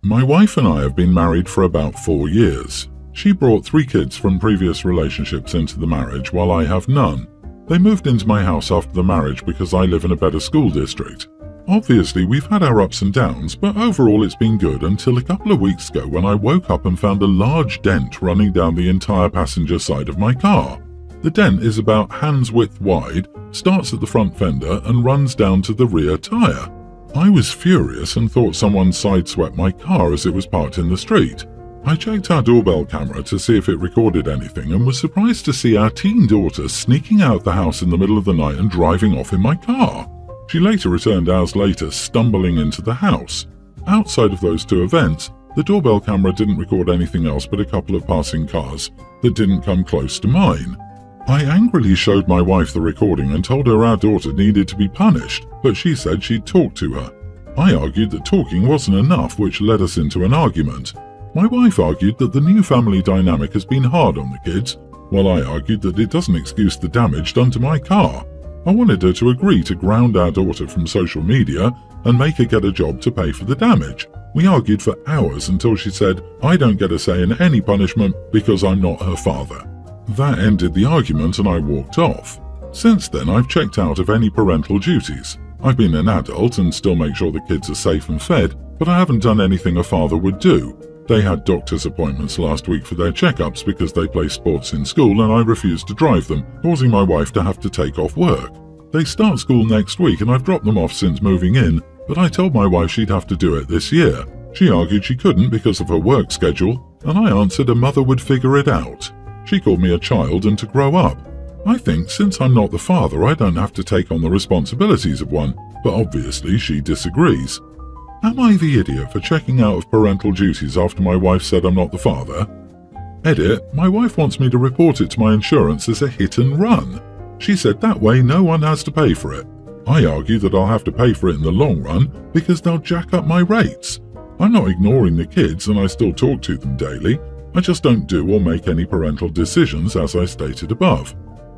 My wife and I have been married for about 4 years. She brought 3 kids from previous relationships into the marriage while I have none. They moved into my house after the marriage because I live in a better school district. Obviously, we've had our ups and downs, but overall it's been good until a couple of weeks ago when I woke up and found a large dent running down the entire passenger side of my car. The dent is about hand's width wide, starts at the front fender and runs down to the rear tyre. I was furious and thought someone sideswept my car as it was parked in the street. I checked our doorbell camera to see if it recorded anything and was surprised to see our teen daughter sneaking out the house in the middle of the night and driving off in my car. She later returned hours later, stumbling into the house. Outside of those 2 events, the doorbell camera didn't record anything else but a couple of passing cars that didn't come close to mine. I angrily showed my wife the recording and told her our daughter needed to be punished, but she said she'd talk to her. I argued that talking wasn't enough, which led us into an argument. My wife argued that the new family dynamic has been hard on the kids, while I argued that it doesn't excuse the damage done to my car. I wanted her to agree to ground our daughter from social media and make her get a job to pay for the damage. We argued for hours until she said, "I don't get a say in any punishment because I'm not her father." That ended the argument and I walked off. Since then, I've checked out of any parental duties. I've been an adult and still make sure the kids are safe and fed, but I haven't done anything a father would do. They had doctor's appointments last week for their checkups because they play sports in school and I refused to drive them, causing my wife to have to take off work. They start school next week and I've dropped them off since moving in, but I told my wife she'd have to do it this year. She argued she couldn't because of her work schedule, and I answered a mother would figure it out. She called me a child and to grow up. I think since I'm not the father, I don't have to take on the responsibilities of one, but obviously she disagrees. Am I the idiot for checking out of parental duties after my wife said I'm not the father? Edit, my wife wants me to report it to my insurance as a hit and run. She said that way no one has to pay for it. I argue that I'll have to pay for it in the long run because they'll jack up my rates. I'm not ignoring the kids and I still talk to them daily. I just don't do or make any parental decisions as I stated above.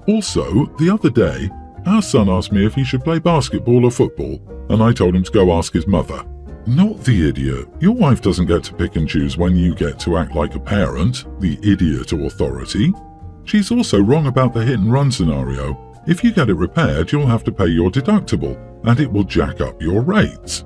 Also, the other day, our son asked me if he should play basketball or football, and I told him to go ask his mother. Not the idiot. Your wife doesn't get to pick and choose when you get to act like a parent, the idiot authority. She's also wrong about the hit and run scenario. If you get it repaired, you'll have to pay your deductible, and it will jack up your rates.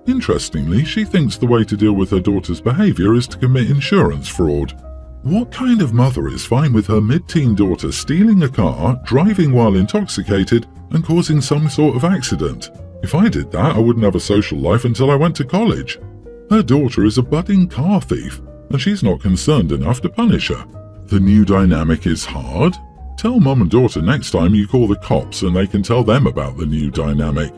Interestingly, she thinks the way to deal with her daughter's behavior is to commit insurance fraud. What kind of mother is fine with her mid-teen daughter stealing a car, driving while intoxicated, and causing some sort of accident? If I did that, I wouldn't have a social life until I went to college. Her daughter is a budding car thief, and she's not concerned enough to punish her. The new dynamic is hard? Tell mum and daughter next time you call the cops and they can tell them about the new dynamic.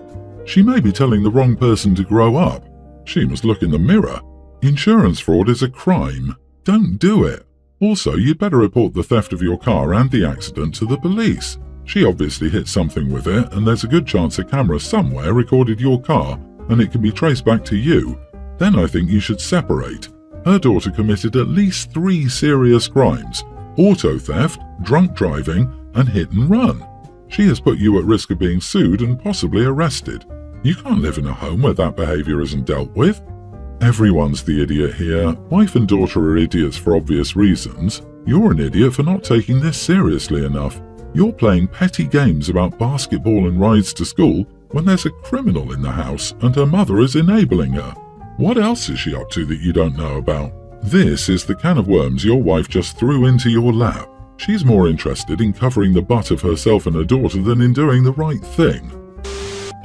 She may be telling the wrong person to grow up. She must look in the mirror. Insurance fraud is a crime. Don't do it. Also, you'd better report the theft of your car and the accident to the police. She obviously hit something with it, and there's a good chance a camera somewhere recorded your car, and it can be traced back to you. Then I think you should separate. Her daughter committed at least 3 serious crimes: auto theft, drunk driving, and hit and run. She has put you at risk of being sued and possibly arrested. You can't live in a home where that behavior isn't dealt with. Everyone's the idiot here. Wife and daughter are idiots for obvious reasons. You're an idiot for not taking this seriously enough. You're playing petty games about basketball and rides to school when there's a criminal in the house and her mother is enabling her. What else is she up to that you don't know about? This is the can of worms your wife just threw into your lap. She's more interested in covering the butt of herself and her daughter than in doing the right thing.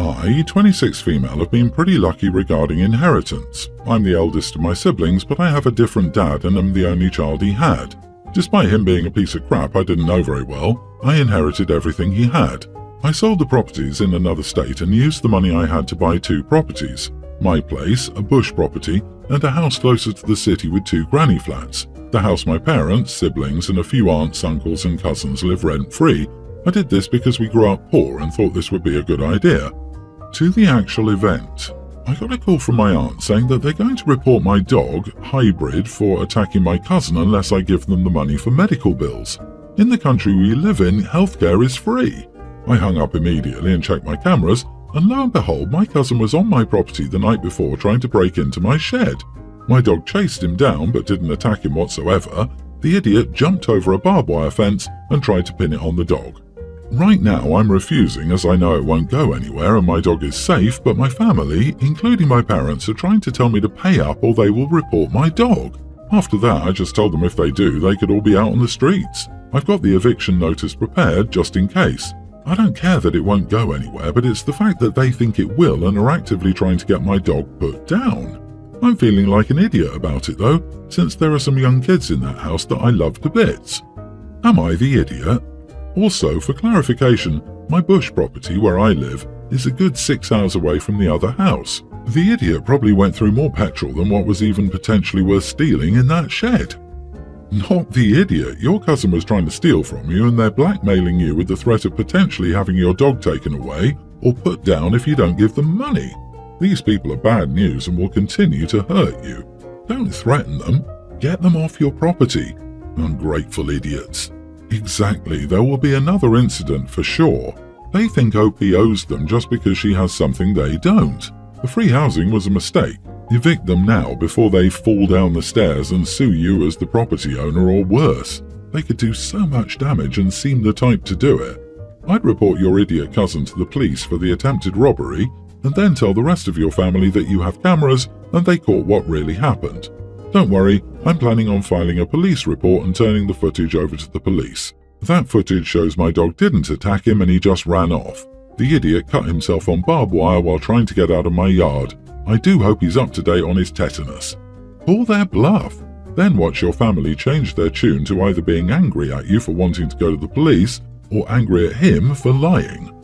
I, 26 female, have been pretty lucky regarding inheritance. I'm the eldest of my siblings, but I have a different dad and am the only child he had. Despite him being a piece of crap I didn't know very well, I inherited everything he had. I sold the properties in another state and used the money I had to buy 2 properties. My place, a bush property, and a house closer to the city with 2 granny flats. The house my parents, siblings, and a few aunts, uncles, and cousins live rent-free. I did this because we grew up poor and thought this would be a good idea. To the actual event. I got a call from my aunt saying that they're going to report my dog, Hybrid, for attacking my cousin unless I give them the money for medical bills. In the country we live in, healthcare is free. I hung up immediately and checked my cameras, and lo and behold, my cousin was on my property the night before trying to break into my shed. My dog chased him down but didn't attack him whatsoever. The idiot jumped over a barbed wire fence and tried to pin it on the dog. Right now I'm refusing as I know it won't go anywhere and my dog is safe, but my family, including my parents, are trying to tell me to pay up or they will report my dog. After that, I just told them if they do, they could all be out on the streets. I've got the eviction notice prepared just in case. I don't care that it won't go anywhere, but it's the fact that they think it will and are actively trying to get my dog put down. I'm feeling like an idiot about it though, since there are some young kids in that house that I love to bits. Am I the idiot? Also, for clarification, my bush property where I live is a good 6 hours away from the other house. The idiot probably went through more petrol than what was even potentially worth stealing in that shed. Not the idiot. Your cousin was trying to steal from you and they're blackmailing you with the threat of potentially having your dog taken away or put down if you don't give them money. These people are bad news and will continue to hurt you. Don't threaten them. Get them off your property. Ungrateful idiots. Exactly, there will be another incident for sure. They think OP owes them just because she has something they don't. The free housing was a mistake. Evict them now before they fall down the stairs and sue you as the property owner or worse. They could do so much damage and seem the type to do it. I'd report your idiot cousin to the police for the attempted robbery and then tell the rest of your family that you have cameras and they caught what really happened. Don't worry, I'm planning on filing a police report and turning the footage over to the police. That footage shows my dog didn't attack him and he just ran off. The idiot cut himself on barbed wire while trying to get out of my yard. I do hope he's up to date on his tetanus. Call their bluff. Then watch your family change their tune to either being angry at you for wanting to go to the police or angry at him for lying.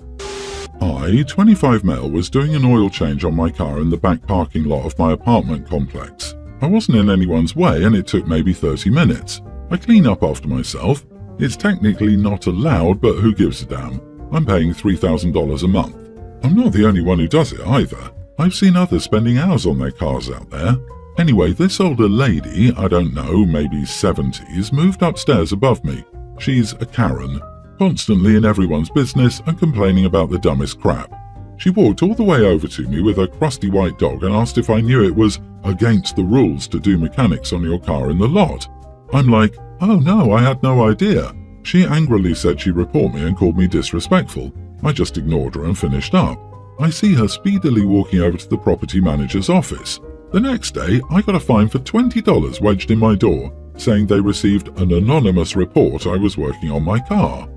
I, 25 male, was doing an oil change on my car in the back parking lot of my apartment complex. I wasn't in anyone's way and it took maybe 30 minutes. I clean up after myself. It's technically not allowed, but who gives a damn? I'm paying $3,000 a month. I'm not the only one who does it either. I've seen others spending hours on their cars out there. Anyway, this older lady, I don't know, maybe 70s, moved upstairs above me. She's a Karen, constantly in everyone's business and complaining about the dumbest crap. She walked all the way over to me with her crusty white dog and asked if I knew it was against the rules to do mechanics on your car in the lot. I'm like, oh no, I had no idea. She angrily said she'd report me and called me disrespectful. I just ignored her and finished up. I see her speedily walking over to the property manager's office. The next day, I got a fine for $20 wedged in my door, saying they received an anonymous report I was working on my car.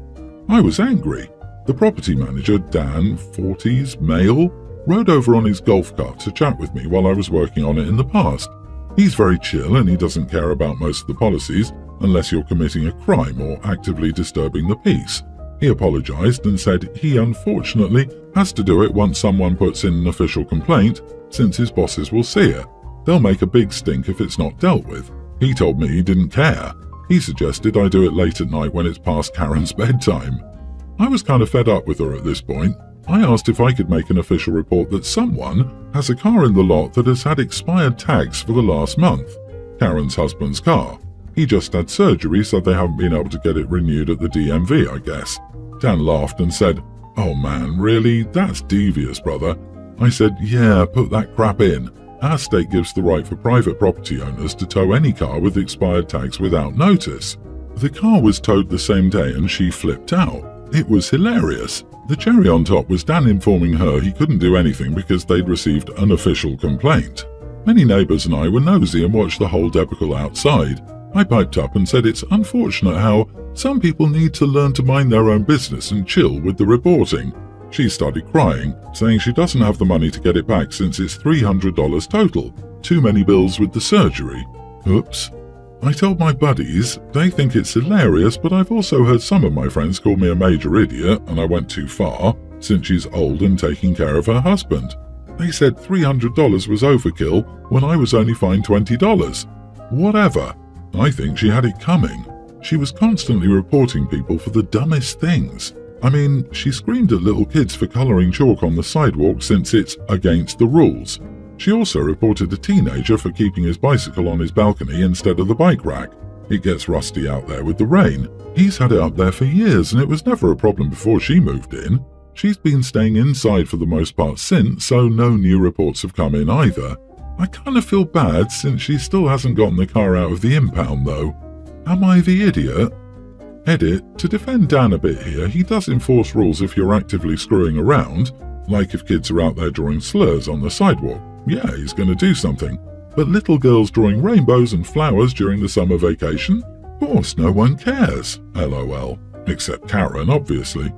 I was angry. The property manager, Dan, 40s, male, rode over on his golf cart to chat with me while I was working on it in the past. He's very chill and he doesn't care about most of the policies unless you're committing a crime or actively disturbing the peace. He apologized and said he unfortunately has to do it once someone puts in an official complaint, since his bosses will see it. They'll make a big stink if it's not dealt with. He told me he didn't care. He suggested I do it late at night when it's past Karen's bedtime. I was kind of fed up with her at this point. I asked if I could make an official report that someone has a car in the lot that has had expired tags for the last month. Karen's husband's car. He just had surgery, so they haven't been able to get it renewed at the DMV, I guess. Dan laughed and said, "Oh man, really? That's devious, brother." I said, "Yeah, put that crap in. Our state gives the right for private property owners to tow any car with expired tags without notice." The car was towed the same day and she flipped out. It was hilarious. The cherry on top was Dan informing her he couldn't do anything because they'd received an official complaint. Many neighbours and I were nosy and watched the whole debacle outside. I piped up and said it's unfortunate how some people need to learn to mind their own business and chill with the reporting. She started crying, saying she doesn't have the money to get it back since it's $300 total. Too many bills with the surgery. Oops. I told my buddies. They think it's hilarious, but I've also heard some of my friends call me a major idiot and I went too far, since she's old and taking care of her husband. They said $300 was overkill when I was only fined $20. Whatever. I think she had it coming. She was constantly reporting people for the dumbest things. I mean, she screamed at little kids for colouring chalk on the sidewalk since it's against the rules. She also reported a teenager for keeping his bicycle on his balcony instead of the bike rack. It gets rusty out there with the rain. He's had it up there for years and it was never a problem before she moved in. She's been staying inside for the most part since, so no new reports have come in either. I kind of feel bad since she still hasn't gotten the car out of the impound though. Am I the idiot? Edit, to defend Dan a bit here, he does enforce rules if you're actively screwing around, like if kids are out there drawing slurs on the sidewalk. Yeah, he's going to do something. But little girls drawing rainbows and flowers during the summer vacation? Of course, no one cares. LOL. Except Karen, obviously.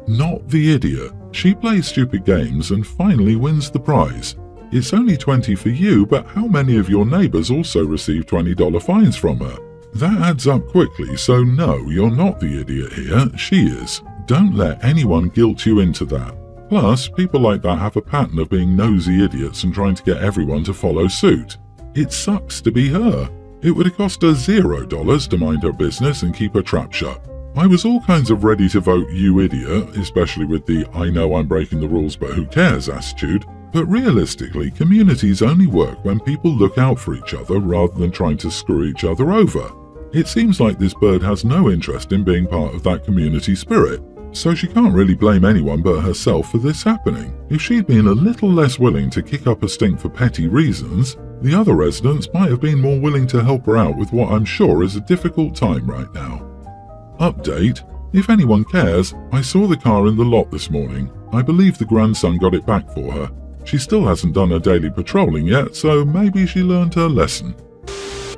Not the idiot. She plays stupid games and finally wins the prize. It's only $20 for you, but how many of your neighbors also receive $20 fines from her? That adds up quickly, so no, you're not the idiot here. She is. Don't let anyone guilt you into that. Plus, people like that have a pattern of being nosy idiots and trying to get everyone to follow suit. It sucks to be her. It would have cost her $0 to mind her business and keep her trap shut. I was all kinds of ready to vote you idiot, especially with the I know I'm breaking the rules but who cares attitude, but realistically, communities only work when people look out for each other rather than trying to screw each other over. It seems like this bird has no interest in being part of that community spirit, so she can't really blame anyone but herself for this happening. If she'd been a little less willing to kick up a stink for petty reasons, the other residents might have been more willing to help her out with what I'm sure is a difficult time right now. Update. If anyone cares, I saw the car in the lot this morning. I believe the grandson got it back for her. She still hasn't done her daily patrolling yet, so maybe she learned her lesson.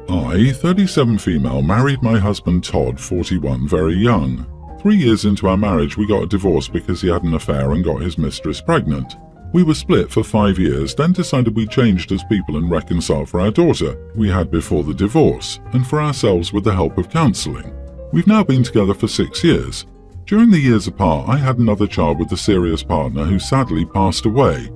I, 37 female, married my husband Todd, 41, very young. 3 years into our marriage, we got a divorce because he had an affair and got his mistress pregnant. We were split for 5 years, then decided we changed as people and reconciled for our daughter we had before the divorce, and for ourselves with the help of counselling. We've now been together for 6 years. During the years apart, I had another child with a serious partner who sadly passed away.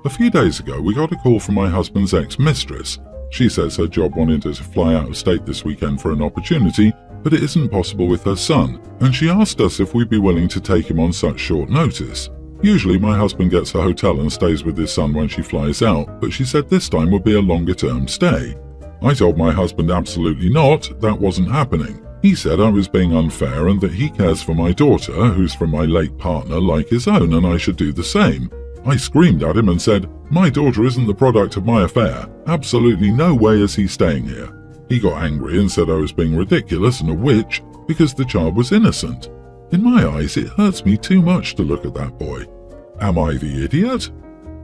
A few days ago, we got a call from my husband's ex-mistress. She says her job wanted her to fly out of state this weekend for an opportunity, but it isn't possible with her son, and she asked us if we'd be willing to take him on such short notice. Usually my husband gets a hotel and stays with his son when she flies out, but she said this time would be a longer-term stay. I told my husband absolutely not, that wasn't happening. He said I was being unfair and that he cares for my daughter, who's from my late partner, like his own, and I should do the same. I screamed at him and said, "My daughter isn't the product of my affair. Absolutely no way is he staying here." He got angry and said I was being ridiculous and a witch because the child was innocent. In my eyes, it hurts me too much to look at that boy. Am I the idiot?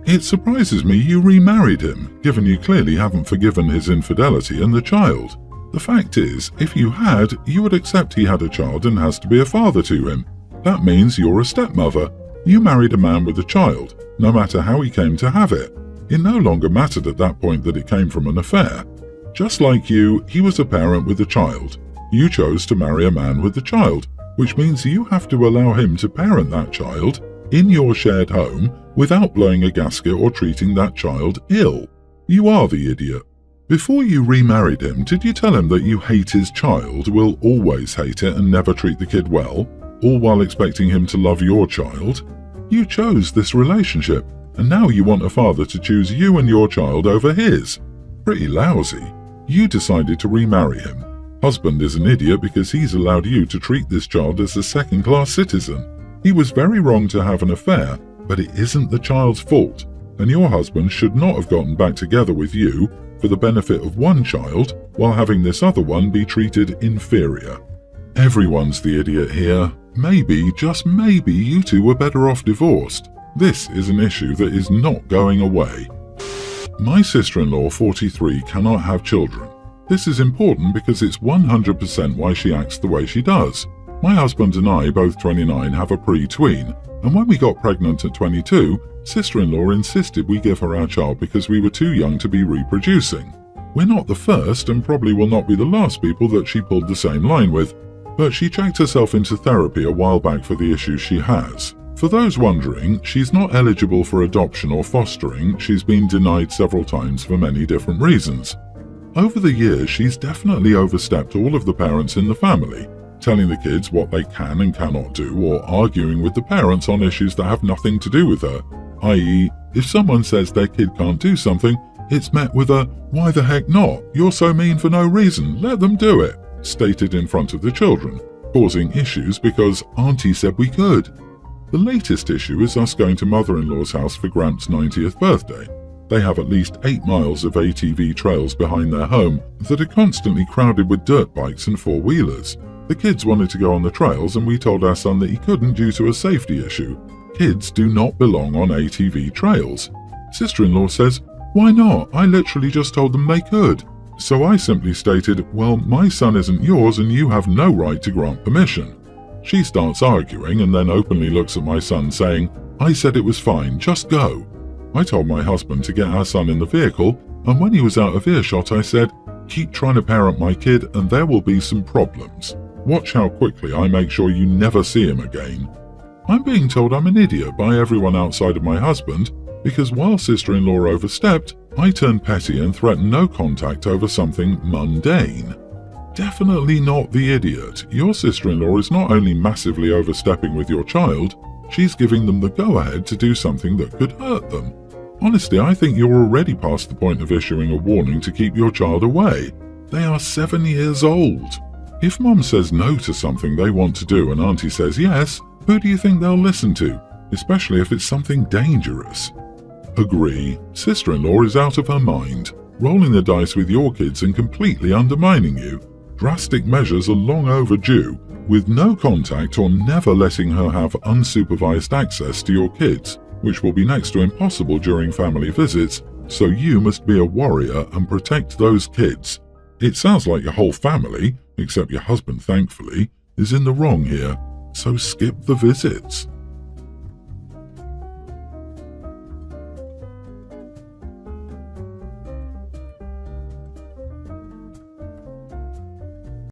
It surprises me you remarried him, given you clearly haven't forgiven his infidelity and the child. The fact is, if you had, you would accept he had a child and has to be a father to him. That means you're a stepmother. You married a man with a child, no matter how he came to have it. It no longer mattered at that point that it came from an affair. Just like you, he was a parent with a child. You chose to marry a man with a child, which means you have to allow him to parent that child in your shared home without blowing a gasket or treating that child ill. You are the idiot. Before you remarried him, did you tell him that you hate his child, will always hate it and never treat the kid well, all while expecting him to love your child? You chose this relationship, and now you want a father to choose you and your child over his. Pretty lousy. You decided to remarry him. Husband is an idiot because he's allowed you to treat this child as a second-class citizen. He was very wrong to have an affair, but it isn't the child's fault, and your husband should not have gotten back together with you for the benefit of one child while having this other one be treated inferior. Everyone's the idiot here. Maybe, just maybe, you two were better off divorced. This is an issue that is not going away. My sister-in-law, 43, cannot have children. This is important because it's 100% why she acts the way she does. My husband and I, both 29, have a pre-tween, and when we got pregnant at 22, sister-in-law insisted we give her our child because we were too young to be reproducing. We're not the first and probably will not be the last people that she pulled the same line with, but she checked herself into therapy a while back for the issues she has. For those wondering, she's not eligible for adoption or fostering. She's been denied several times for many different reasons. Over the years, she's definitely overstepped all of the parents in the family, telling the kids what they can and cannot do or arguing with the parents on issues that have nothing to do with her, i.e., if someone says their kid can't do something, it's met with a "why the heck not? You're so mean for no reason, let them do it," stated in front of the children, causing issues because Auntie said we could. The latest issue is us going to mother-in-law's house for Gramps' 90th birthday. They have at least 8 miles of ATV trails behind their home that are constantly crowded with dirt bikes and four-wheelers. The kids wanted to go on the trails and we told our son that he couldn't due to a safety issue. Kids do not belong on ATV trails. Sister-in-law says, "Why not? I literally just told them they could." So I simply stated, "Well, my son isn't yours and you have no right to grant permission." She starts arguing and then openly looks at my son saying, "I said it was fine, just go." I told my husband to get our son in the vehicle, and when he was out of earshot I said, "Keep trying to parent my kid and there will be some problems. Watch how quickly I make sure you never see him again." I'm being told I'm an idiot by everyone outside of my husband because while sister-in-law overstepped, I turned petty and threatened no contact over something mundane. Definitely not the idiot. Your sister-in-law is not only massively overstepping with your child, she's giving them the go-ahead to do something that could hurt them. Honestly, I think you're already past the point of issuing a warning to keep your child away. They are 7 years old. If mom says no to something they want to do and auntie says yes, who do you think they'll listen to? Especially if it's something dangerous. Agree. Sister-in-law is out of her mind, rolling the dice with your kids and completely undermining you. Drastic measures are long overdue, with no contact or never letting her have unsupervised access to your kids, which will be next to impossible during family visits, so you must be a warrior and protect those kids. It sounds like your whole family, except your husband thankfully, is in the wrong here, so skip the visits.